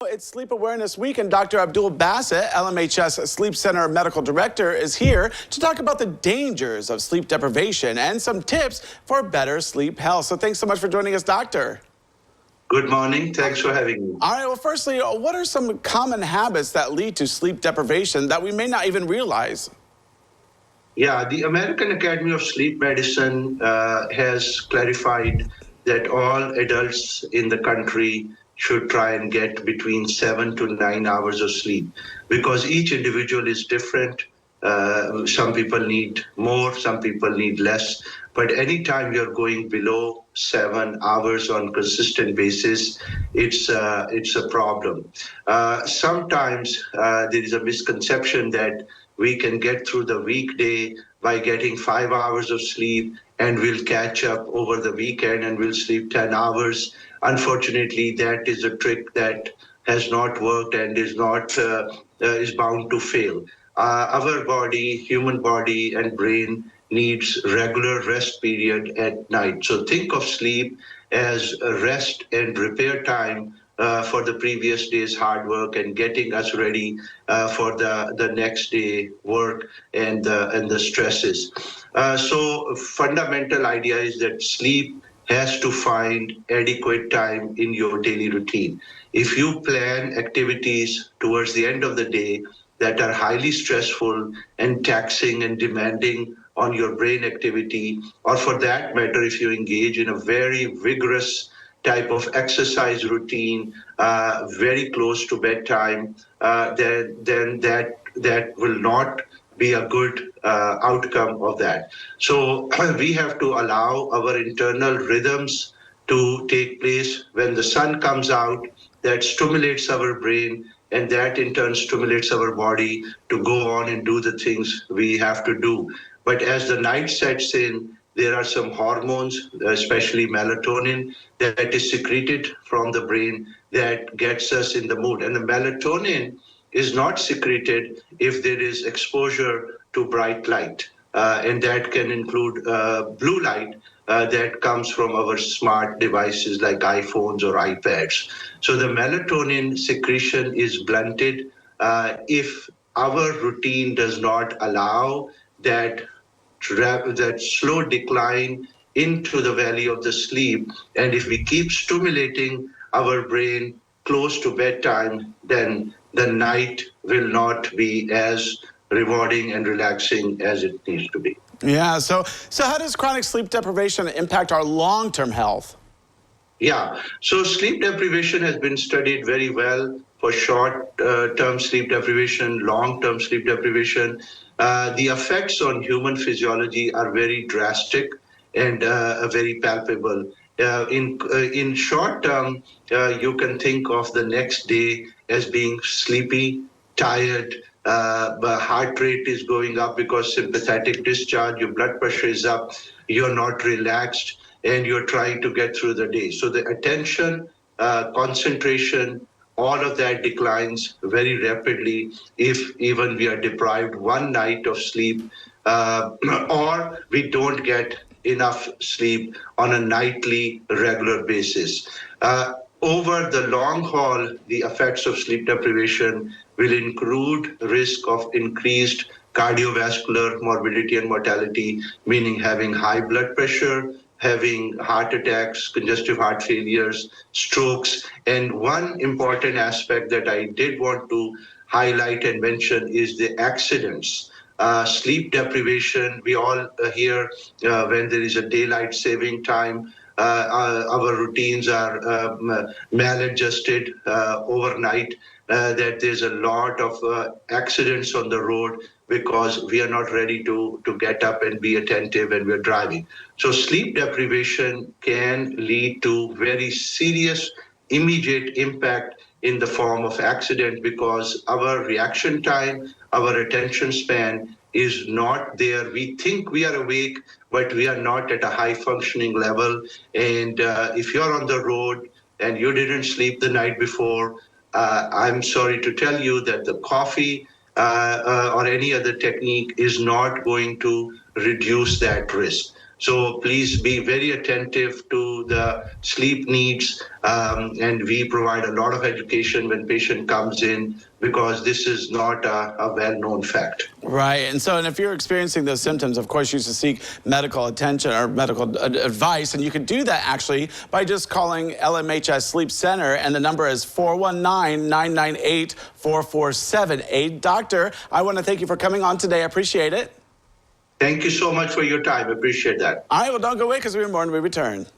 It's Sleep Awareness Week, and Dr. Abdul Basit, LMHS Sleep Center Medical Director, is here to talk about the dangers of sleep deprivation and some tips for better sleep health. So thanks so much for joining us, Doctor. Good morning. Thanks for having me. All right, well, firstly, what are some common habits that lead to sleep deprivation that we may not even realize? Yeah, the American Academy of Sleep Medicine has clarified that all adults in the country should try and get between 7 to 9 hours of sleep because each individual is different. Some people need more, some people need less. But anytime you're going below 7 hours on consistent basis, it's a problem. Sometimes there is a misconception that we can get through the weekday by getting 5 hours of sleep and we'll catch up over the weekend and we'll sleep 10 hours. Unfortunately, that is a trick that has not worked and is bound to fail. Our body, human body and brain needs regular rest period at night. So think of sleep as a rest and repair time for the previous day's hard work and getting us ready for the next day work and the stresses. So fundamental idea is that sleep has to find adequate time in your daily routine. If you plan activities towards the end of the day that are highly stressful and taxing and demanding on your brain activity, or for that matter, if you engage in a very vigorous type of exercise routine, very close to bedtime, then that will not be a good outcome of that. So we have to allow our internal rhythms to take place. When the sun comes out, that stimulates our brain, and that in turn stimulates our body to go on and do the things we have to do. But as the night sets in, there are some hormones, especially melatonin, that is secreted from the brain that gets us in the mood. And the melatonin is not secreted if there is exposure to bright light. And that can include blue light that comes from our smart devices like iPhones or iPads. So the melatonin secretion is blunted if our routine does not allow that slow decline into the valley of the sleep. And if we keep stimulating our brain close to bedtime, then the night will not be as rewarding and relaxing as it needs to be. Yeah, so how does chronic sleep deprivation impact our long-term health? Yeah, so sleep deprivation has been studied very well for short-term sleep deprivation, long-term sleep deprivation. The effects on human physiology are very drastic and very palpable. In short term, you can think of the next day as being sleepy, tired, but heart rate is going up because sympathetic discharge, your blood pressure is up, you're not relaxed, and you're trying to get through the day. So the attention, concentration, all of that declines very rapidly if even we are deprived one night of sleep or we don't get enough sleep on a nightly regular basis. Over the long haul, the effects of sleep deprivation will include risk of increased cardiovascular morbidity and mortality, meaning having high blood pressure, having heart attacks, congestive heart failures, strokes. And one important aspect that I did want to highlight and mention is the accidents. Sleep deprivation, we all hear when there is a daylight saving time, our routines are maladjusted overnight, that there's a lot of accidents on the road because we are not ready to get up and be attentive when we're driving. So sleep deprivation can lead to very serious immediate impact in the form of accident because our reaction time, our attention span is not there. We think we are awake, but we are not at a high functioning level. And if you're on the road and you didn't sleep the night before, I'm sorry to tell you that the coffee or any other technique is not going to reduce that risk. So please be very attentive to the sleep needs, and we provide a lot of education when patient comes in because this is not a well-known fact. Right, and if you're experiencing those symptoms, of course, you should seek medical attention or medical advice, and you can do that actually by just calling LMHS Sleep Center, and the number is 419-998-4478. Doctor, I want to thank you for coming on today. I appreciate it. Thank you so much for your time. Appreciate that. All right, well, don't go away because we have more when we return.